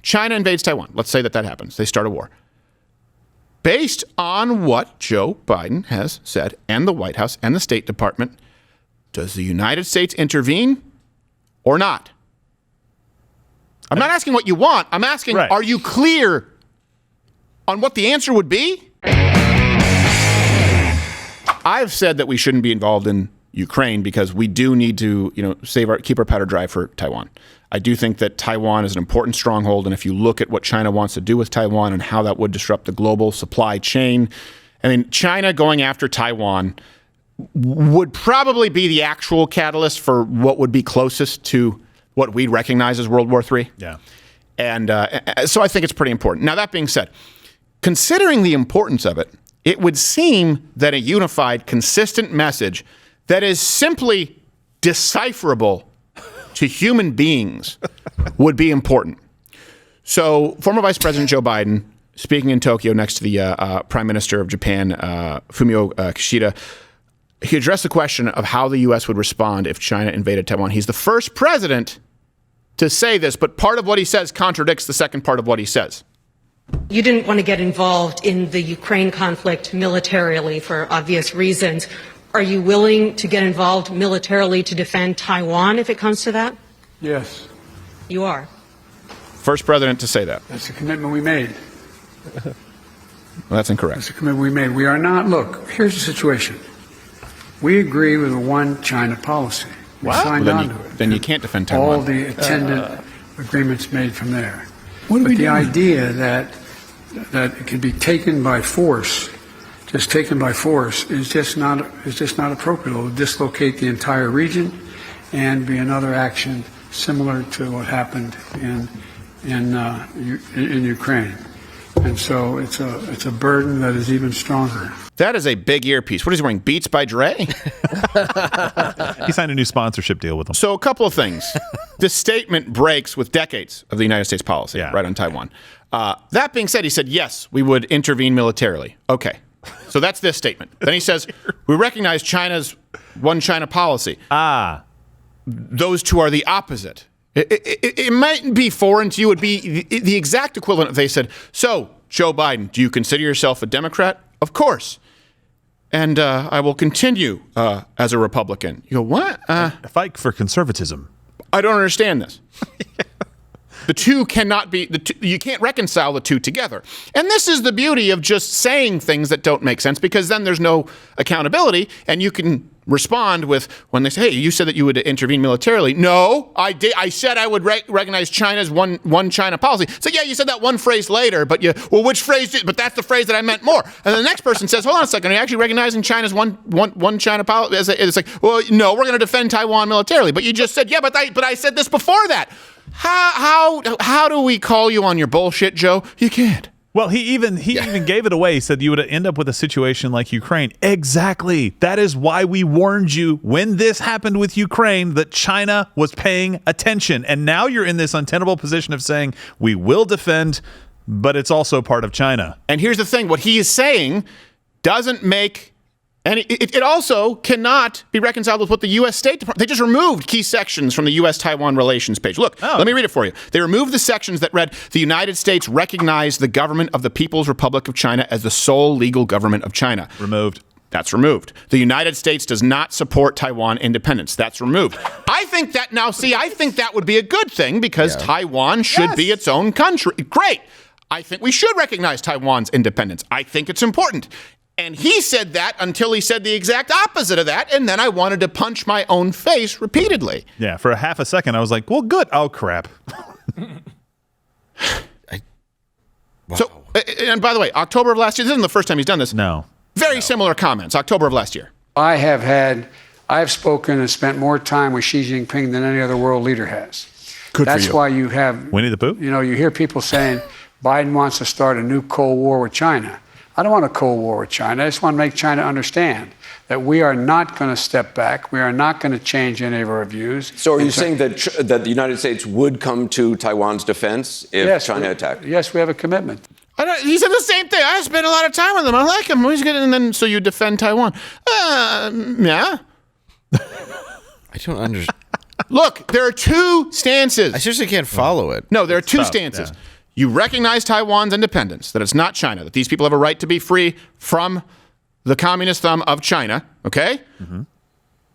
China invades Taiwan. Let's say that happens. They start a war. Based on what Joe Biden has said, and the White House and the State Department, does the United States intervene or not? I'm not asking what you want. I'm asking, Are you clear on what the answer would be? I've said that we shouldn't be involved in Ukraine because we do need to, keep our powder dry for Taiwan. I do think that Taiwan is an important stronghold, and if you look at what China wants to do with Taiwan and how that would disrupt the global supply chain, I mean, China going after Taiwan would probably be the actual catalyst for what would be closest to what we recognize as World War III. Yeah. And so I think it's pretty important. Now, that being said, considering the importance of it, it would seem that a unified, consistent message that is simply decipherable to human beings would be important. So, former Vice President Joe Biden, speaking in Tokyo next to the Prime Minister of Japan, Fumio Kishida, he addressed the question of how the U.S. would respond if China invaded Taiwan. He's the first president to say this, but part of what he says contradicts the second part of what he says. You didn't want to get involved in the Ukraine conflict militarily for obvious reasons. Are you willing to get involved militarily to defend Taiwan if it comes to that? Yes. You are. First president to say that. That's a commitment we made. Well, that's incorrect. That's a commitment we made. We are not, look, here's the situation. We agree with a one China policy. We signed on to it. Then you can't defend Taiwan. All the attendant agreements made from there. But the idea that it can be taken by force, just taken by force, is just not appropriate. It will dislocate the entire region and be another action similar to what happened in Ukraine. And so it's a burden that is even stronger. That is a big earpiece. What is he wearing? Beats by Dre? He signed a new sponsorship deal with them. So a couple of things. This statement breaks with decades of the United States policy right on Taiwan. That being said, he said, yes, we would intervene militarily. Okay. So that's this statement. Then he says, we recognize China's one China policy. Those two are the opposite. It might be foreign to you. It would be the exact equivalent if they said, so, Joe Biden, do you consider yourself a Democrat? Of course. And I will continue as a Republican. You go, what? A fight for conservatism. I don't understand this. The two cannot be, you can't reconcile the two together. And this is the beauty of just saying things that don't make sense, because then there's no accountability, and you can respond with, when they say, hey, you said that you would intervene militarily. No, I did. I said I would recognize China's one China policy. So yeah, you said that one phrase later, but which phrase? But that's the phrase that I meant more. And then the next person says, hold on a second, are you actually recognizing China's one China policy? It's like, well, no, we're going to defend Taiwan militarily. But you just said, yeah, but I said this before that. How do we call you on your bullshit, Joe? You can't. Well, he even gave it away. He said you would end up with a situation like Ukraine. Exactly. That is why we warned you when this happened with Ukraine that China was paying attention. And now you're in this untenable position of saying we will defend, but it's also part of China. And here's the thing. What he is saying doesn't make any... It also cannot be reconciled with what the U.S. State Department... They just removed key sections from the U.S.-Taiwan relations page. Look, let me read it for you. They removed the sections that read, the United States recognized the government of the People's Republic of China as the sole legal government of China. Removed. That's removed. The United States does not support Taiwan independence. That's removed. I think that would be a good thing, because Taiwan should be its own country. Great. I think we should recognize Taiwan's independence. I think it's important. And he said that until he said the exact opposite of that, and then I wanted to punch my own face repeatedly. Yeah, for a half a second, I was like, well, good. Oh, crap. Wow. So, and by the way, October of last year, this isn't the first time he's done this. No. Very similar comments, October of last year. I have spoken and spent more time with Xi Jinping than any other world leader has. Good for you. That's why you have... Winnie the Pooh? You hear people saying Biden wants to start a new Cold War with China. I don't want a Cold War with China. I just want to make China understand that we are not going to step back. We are not going to change any of our views. So are you saying that the United States would come to Taiwan's defense if China attacked? Yes, we have a commitment. He said the same thing. I spent a lot of time with him. I like him. He's good. And then, so you defend Taiwan. Yeah. I don't understand. Look, there are two stances. I seriously can't follow it. No, there are two stances. Yeah. you recognize Taiwan's independence, that it's not China, that these people have a right to be free from the communist thumb of China, okay? Mm-hmm.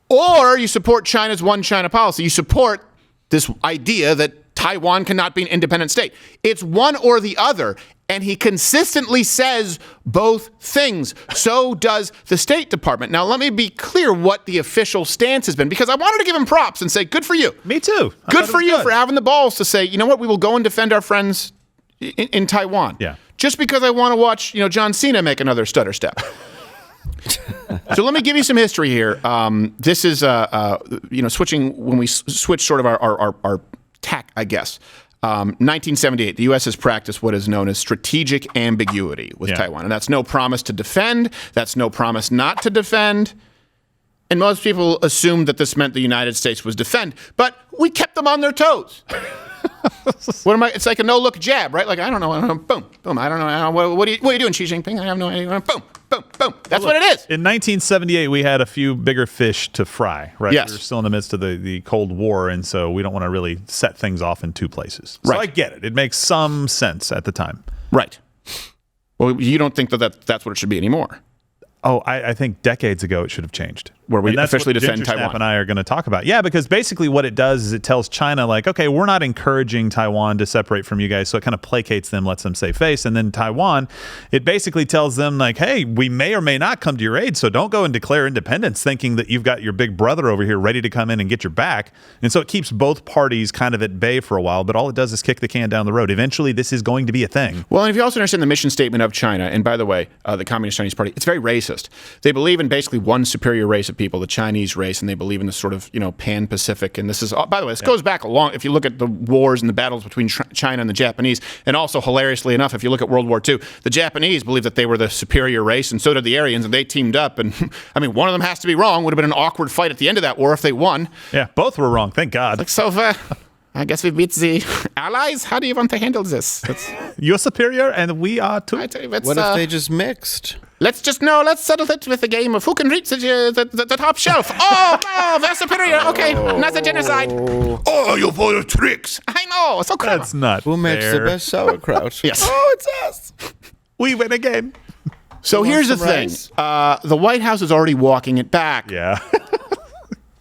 Or you support China's one China policy. You support this idea that Taiwan cannot be an independent state. It's one or the other. And he consistently says both things. So does the State Department. Now, let me be clear what the official stance has been, because I wanted to give him props and say, good for you. Me too. Good for you for having the balls to say, you know what, we will go and defend our friends in Taiwan. Yeah. Just because I want to watch, John Cena make another stutter step. So let me give you some history here. This is, switching, when we switch sort of our tack, I guess. 1978, the U.S. has practiced what is known as strategic ambiguity with Taiwan. And that's no promise to defend. That's no promise not to defend. And most people assumed that this meant the United States was defend. But we kept them on their toes. It's like a no-look jab, right? Like, I don't know. Boom, boom. I don't know. What are you doing, Xi Jinping? I have no idea. Boom, boom, boom. That's what it is. In 1978, we had a few bigger fish to fry, right? Yes. We were still in the midst of the Cold War, and so we don't want to really set things off in two places. So Right. I get it. It makes some sense at the time. Right. Well, you don't think that's what it should be anymore. Oh, I think decades ago it should have changed. Where we And that's officially what defend Ginger Snap Taiwan. and I are going to talk about. Yeah, because basically what it does is it tells China, like, okay, we're not encouraging Taiwan to separate from you guys. So it kind of placates them, lets them save face. And then Taiwan, it basically tells them, like, hey, we may or may not come to your aid. So don't go and declare independence thinking that you've got your big brother over here ready to come in and get your back. And so it keeps both parties kind of at bay for a while. But all it does is kick the can down the road. Eventually, this is going to be a thing. Well, and if you also understand the mission statement of China, and by the way, the Communist Chinese Party, it's very racist. They believe in basically one superior race of people, the Chinese race, and they believe in this sort of, pan-Pacific. And this is, by the way, this goes back a long, if you look at the wars and the battles between China and the Japanese, and also hilariously enough, if you look at World War II, the Japanese believed that they were the superior race, and so did the Aryans, and they teamed up. And I mean, one of them has to be wrong. Would have been an awkward fight at the end of that war if they won. Yeah, both were wrong. Thank God. So, I guess we beat the Allies. How do you want to handle this? You're superior and we are too. What What if they just mixed? Let's settle it with a game of who can reach the top shelf. Oh, no, they're superior. Okay, not the genocide. Oh, you full of tricks. I know, so clever. That's not Who makes the fair. best sauerkraut? Yes. Oh, it's us. We win again. So here's the some thing. rice? The White House is already walking it back. Yeah.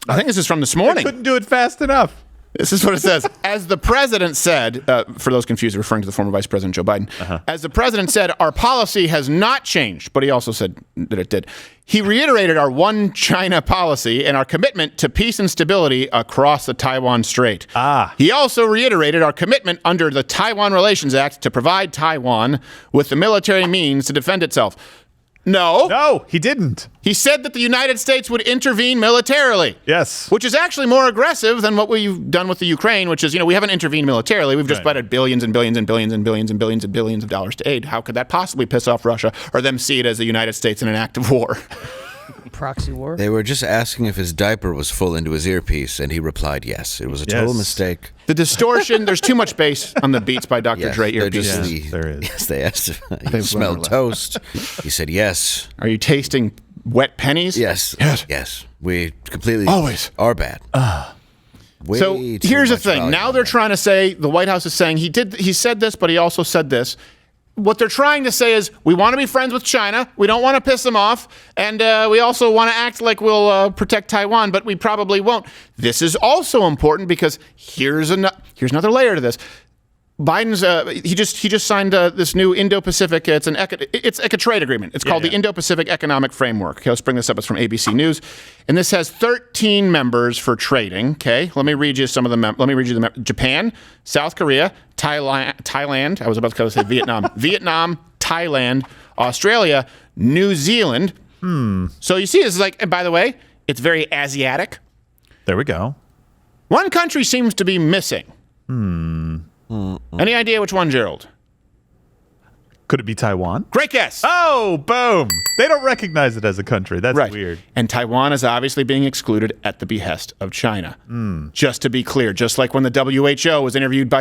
I think this is from this morning. Couldn't do it fast enough. This is what it says. As the president said, for those confused, referring to the former Vice President Joe Biden, as the president said, our policy has not changed, but he also said that it did. He reiterated our one China policy and our commitment to peace and stability across the Taiwan Strait. He also reiterated our commitment under the Taiwan Relations Act to provide Taiwan with the military means to defend itself. No, he didn't. he said that the United States would intervene militarily. Yes. Which is actually more aggressive than what we've done with the Ukraine, which is, we haven't intervened militarily. We've just provided billions and billions and billions and billions and billions and billions of dollars to aid. How could that possibly piss off Russia or them see it as the United States in an act of war? Proxy war. They were just asking if his diaper was full into his earpiece, and he replied yes. It was a total Yes. mistake. The distortion, there's too much bass on the beats by Dr. Yes, Dre they're earpieces. just Yes, there is. Yes, they asked if he They've smelled learned a toast. He said yes. Are you tasting wet pennies? Yes. Yes. Yes. We completely Always. are bad. Way So too here's the much thing. volume Now on they're that. trying to say, the White House is saying he said this, but he also said this. What they're trying to say is, we want to be friends with China. We don't want to piss them off. And we also want to act like we'll protect Taiwan, but we probably won't. This is also important because here's another layer to this. Biden's he just signed this new Indo-Pacific. It's like a trade agreement. It's called the Indo-Pacific Economic Framework. Okay, let's bring this up. It's from ABC News, and this has 13 members for trading. Okay, let me read you some of them. Let me read you the Japan, South Korea, Thailand. I was about to say Vietnam. Vietnam, Thailand, Australia, New Zealand. So you see, this is like. And by the way, it's very Asiatic. There we go. One country seems to be missing. Any idea which one, Gerald? Could it be Taiwan? Great guess. Oh, boom. They don't recognize it as a country. That's weird. And Taiwan is obviously being excluded at the behest of China. Just to be clear, just like when the WHO was interviewed on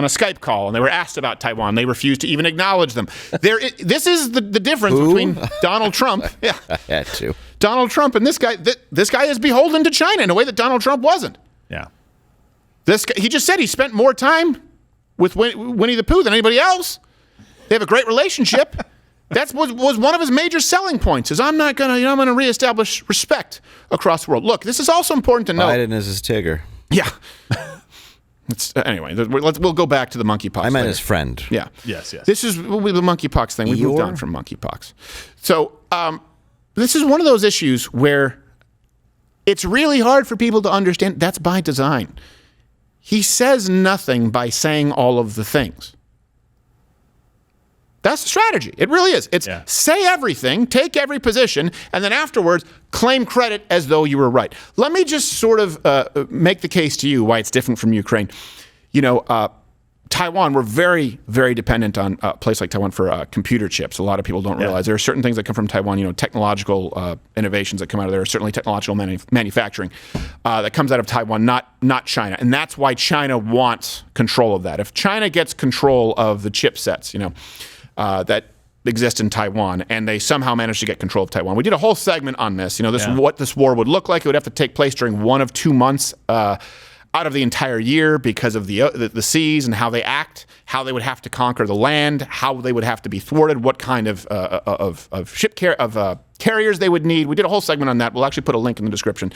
a Skype call and they were asked about Taiwan, they refused to even acknowledge them. This is the difference between Donald Trump. Yeah, I had to. Donald Trump and this guy. This guy is beholden to China in a way that Donald Trump wasn't. Yeah. This guy, he just said he spent more time with Winnie the Pooh than anybody else. They have a great relationship. That was one of his major selling points. Is I'm going to reestablish respect across the world. Look, this is also important to note. Biden is his Tigger. Yeah. Anyway, we'll go back to the monkeypox. I meant later. his friend. Yeah. Yes. This is the monkeypox thing. We moved on from monkeypox. So this is one of those issues where it's really hard for people to understand. That's by design. He says nothing by saying all of the things. That's the strategy. It really is. It's say everything, take every position, and then afterwards claim credit as though you were right. Let me just sort of make the case to you why it's different from Ukraine. Taiwan, we're very, very dependent on a place like Taiwan for computer chips. A lot of people don't realize there are certain things that come from Taiwan, technological innovations that come out of there, certainly technological manufacturing that comes out of Taiwan, not China. And that's why China wants control of that. If China gets control of the chipsets, that exist in Taiwan, and they somehow manage to get control of Taiwan. We did a whole segment on this. What this war would look like. It would have to take place during 1 of 2 months out of the entire year because of the seas and how they act, how they would have to conquer the land, how they would have to be thwarted, what kind of carriers they would need. We did a whole segment on that. We'll actually put a link in the description,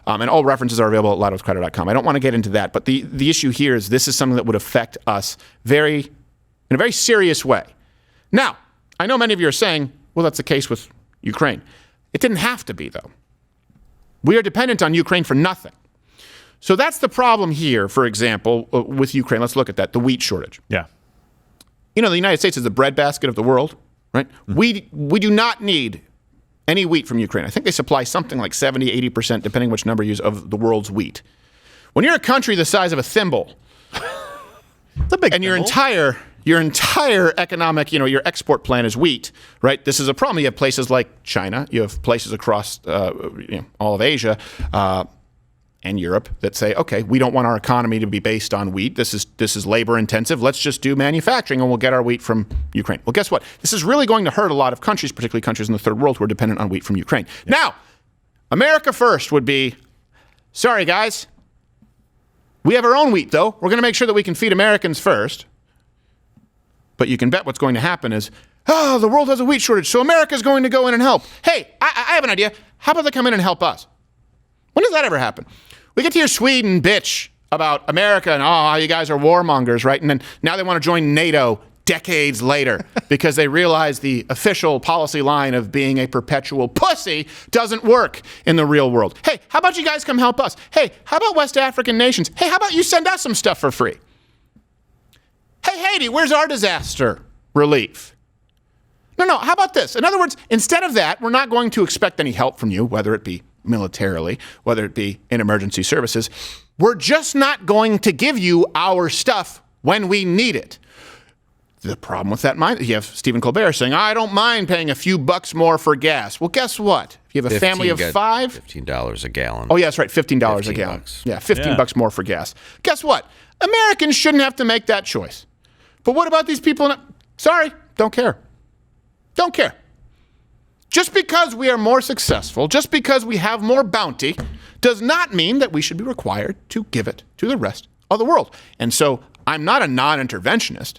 and all references are available at loudwithcrowder.com. I don't want to get into that, but the issue here is this is something that would affect us in a very serious way. Now, I know many of you are saying, well, that's the case with Ukraine. It didn't have to be, though. We are dependent on Ukraine for nothing. So that's the problem here, for example, with Ukraine. Let's look at that, the wheat shortage. Yeah. The United States is the breadbasket of the world, right? Mm-hmm. We do not need any wheat from Ukraine. I think they supply something like 70, 80%, depending which number you use, of the world's wheat. When you're a country the size of a thimble, it's a big and thimble. Your entire economic, your export plan is wheat, right? This is a problem. You have places like China. You have places across all of Asia and Europe that say, okay, we don't want our economy to be based on wheat. This is labor intensive. Let's just do manufacturing and we'll get our wheat from Ukraine. Well, guess what? This is really going to hurt a lot of countries, particularly countries in the third world who are dependent on wheat from Ukraine. Yeah. Now, America first would be, sorry, guys. We have our own wheat, though. We're going to make sure that we can feed Americans first. But you can bet what's going to happen is, the world has a wheat shortage, so America's going to go in and help. Hey, I have an idea. How about they come in and help us? When does that ever happen? We get to hear Sweden bitch about America and, how you guys are warmongers, right? And then now they want to join NATO decades later because they realize the official policy line of being a perpetual pussy doesn't work in the real world. Hey, how about you guys come help us? Hey, how about West African nations? Hey, how about you send us some stuff for free? Hey, Haiti, where's our disaster relief? No, how about this? In other words, instead of that, we're not going to expect any help from you, whether it be militarily, whether it be in emergency services. We're just not going to give you our stuff when we need it. The problem with that you have Stephen Colbert saying, I don't mind paying a few bucks more for gas. Well, guess what? If you have a family of 5... $15 a gallon. Oh, yeah, that's right, $15 a gallon. Bucks. Yeah, $15 more for gas. Guess what? Americans shouldn't have to make that choice. But what about these people? Sorry, don't care. Don't care. Just because we are more successful, just because we have more bounty, does not mean that we should be required to give it to the rest of the world. And so I'm not a non-interventionist.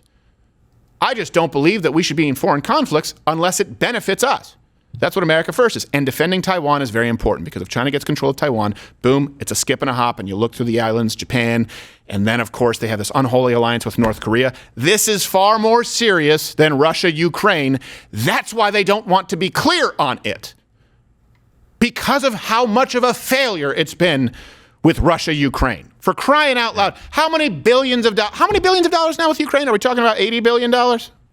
I just don't believe that we should be in foreign conflicts unless it benefits us. That's what America first is. And defending Taiwan is very important because if China gets control of Taiwan, boom, it's a skip and a hop. And you look through the islands, Japan, and then, of course, they have this unholy alliance with North Korea. This is far more serious than Russia, Ukraine. That's why they don't want to be clear on it. Because of how much of a failure it's been with Russia, Ukraine. For crying out loud, how many billions of dollars now with Ukraine? Are we talking about $80 billion?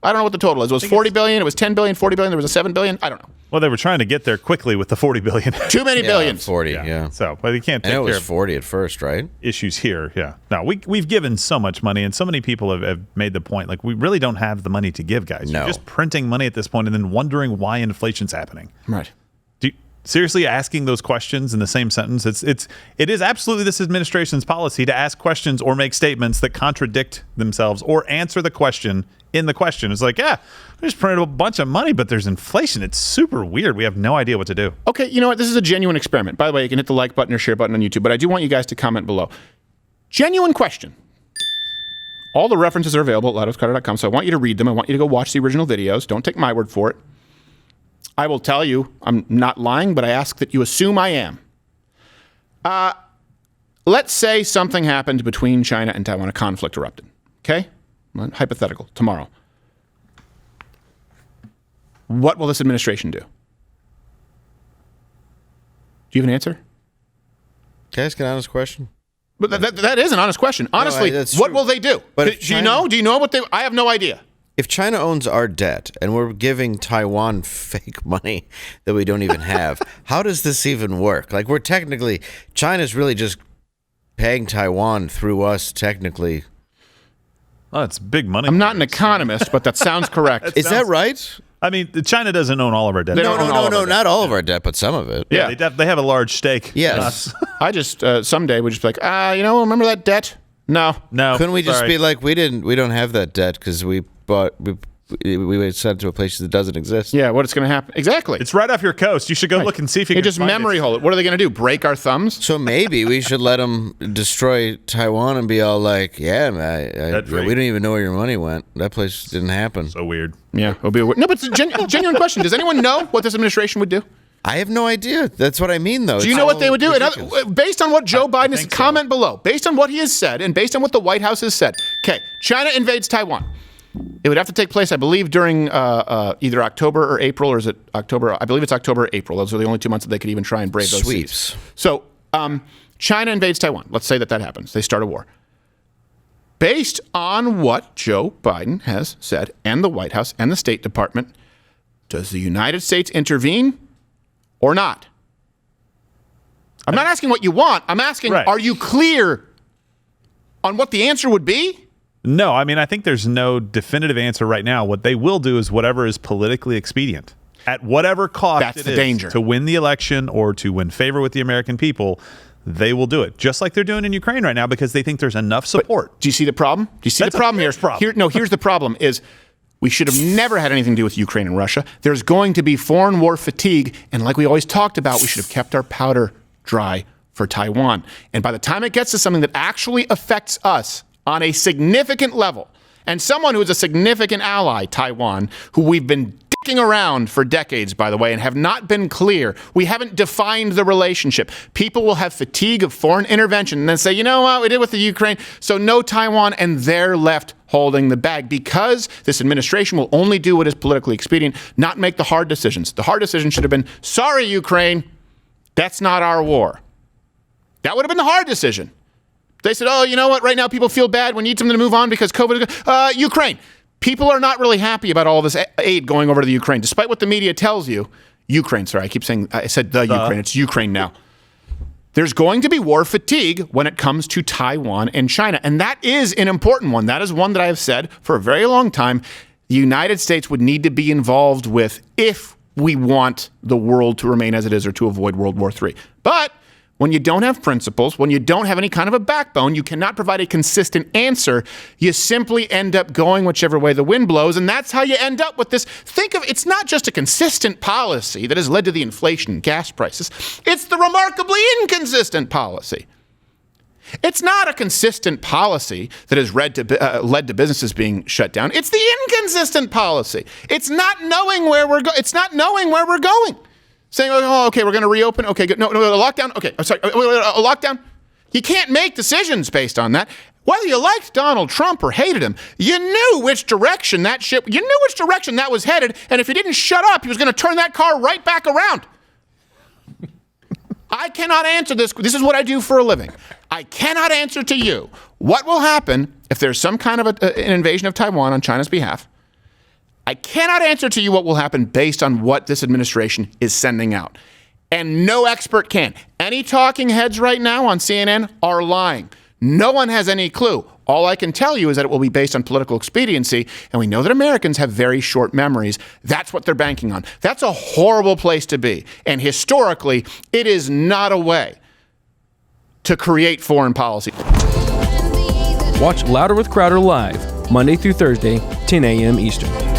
I don't know what the total is. It was $40 billion. It was $10 billion, $40 billion. There was a $7 billion. I don't know. Well, they were trying to get there quickly with the $40 billion. Too many billions. 40, yeah. So, but you can't take care of 40 at first, right? Issues here, yeah. No, we've given so much money, and so many people have made the point, like, we really don't have the money to give, guys. No. You're just printing money at this point and then wondering why inflation's happening. Right. Seriously asking those questions in the same sentence, it is absolutely this administration's policy to ask questions or make statements that contradict themselves or answer the question in the question. It's like, we just printed a bunch of money, but there's inflation. It's super weird. We have no idea what to do. Okay, you know what? This is a genuine experiment. By the way, you can hit the like button or share button on YouTube, but I do want you guys to comment below. Genuine question. All the references are available at louderwithcrowder.com, so I want you to read them. I want you to go watch the original videos. Don't take my word for it. I will tell you, I'm not lying, but I ask that you assume I am. Let's say something happened between China and Taiwan, a conflict erupted. Okay? Hypothetical, tomorrow. What will this administration do? Do you have an answer? Can I ask an honest question? But that is an honest question. Honestly, what will they do? But do you know? Do you know what they? I have no idea. If China owns our debt and we're giving Taiwan fake money that we don't even have, how does this even work? Like, we're technically, China's really just paying Taiwan through us, technically. Oh, it's big money. I'm not an economist, but that sounds correct. Is that right? I mean, China doesn't own all of our debt. They don't own all of our debt. Not all of our debt, but some of it. Yeah, they have a large stake. Yes. I just someday would just be like, remember that debt? No. Couldn't we just be like, we don't have that debt because we sent it to a place that doesn't exist? Yeah, what it's going to happen? Exactly. It's right off your coast. You should go look and see if you can just find memory it. hole it. What are they going to do? Break our thumbs? So maybe we should let them destroy Taiwan and be all like, yeah, man, we don't even know where your money went. That place didn't happen. So weird. Yeah, it'll be no, but it's a genuine question. Does anyone know what this administration would do? I have no idea. That's what I mean, though. Do you know what they would do? Based on what Joe Biden has comment below, based on what he has said, and based on what the White House has said, okay, China invades Taiwan. It would have to take place, I believe, during either October or April, or is it October? I believe it's October or April. Those are the only 2 months that they could even try and brave those seas. So China invades Taiwan. Let's say that happens. They start a war. Based on what Joe Biden has said, and the White House and the State Department, does the United States intervene or not? I'm not asking what you want. I'm asking, Are you clear on what the answer would be? No, I mean, I think there's no definitive answer right now. What they will do is whatever is politically expedient. At whatever cost That's the danger. To win the election or to win favor with the American people, they will do it. Just like they're doing in Ukraine right now because they think there's enough support. But do you see the problem? Do you see the problem here? Here's the problem is we should have never had anything to do with Ukraine and Russia. There's going to be foreign war fatigue. And like we always talked about, we should have kept our powder dry for Taiwan. And by the time it gets to something that actually affects us on a significant level, and someone who is a significant ally, Taiwan, who we've been dicking around for decades, by the way, and have not been clear. We haven't defined the relationship. People will have fatigue of foreign intervention and then say, you know what, we did with the Ukraine, so no Taiwan, and they're left holding the bag because this administration will only do what is politically expedient, not make the hard decisions. The hard decision should have been, sorry, Ukraine, that's not our war. That would have been the hard decision. They said, oh, you know what? Right now people feel bad. We need something to move on because COVID. Ukraine. People are not really happy about all this aid going over to the Ukraine, despite what the media tells you. Ukraine, sorry. I said Ukraine. It's Ukraine now. There's going to be war fatigue when it comes to Taiwan and China. And that is an important one. That is one that I have said for a very long time the United States would need to be involved with if we want the world to remain as it is or to avoid World War III. But when you don't have principles, when you don't have any kind of a backbone, you cannot provide a consistent answer. You simply end up going whichever way the wind blows, and that's how you end up with this. Think of it's not just a consistent policy that has led to the inflation in gas prices. It's the remarkably inconsistent policy. It's not a consistent policy that has led to businesses being shut down. It's the inconsistent policy. It's not knowing where we're going. It's not knowing where we're going. Saying, oh, okay, we're going to reopen. Okay, good. No, a lockdown. Okay, I'm sorry. A lockdown. You can't make decisions based on that. Whether you liked Donald Trump or hated him, you knew which direction that was headed. And if he didn't shut up, he was going to turn that car right back around. I cannot answer this. This is what I do for a living. I cannot answer to you what will happen if there's some kind of an invasion of Taiwan on China's behalf. I cannot answer to you what will happen based on what this administration is sending out. And no expert can. Any talking heads right now on CNN are lying. No one has any clue. All I can tell you is that it will be based on political expediency, and we know that Americans have very short memories. That's what they're banking on. That's a horrible place to be. And historically, it is not a way to create foreign policy. Watch Louder with Crowder live, Monday through Thursday, 10 a.m. Eastern.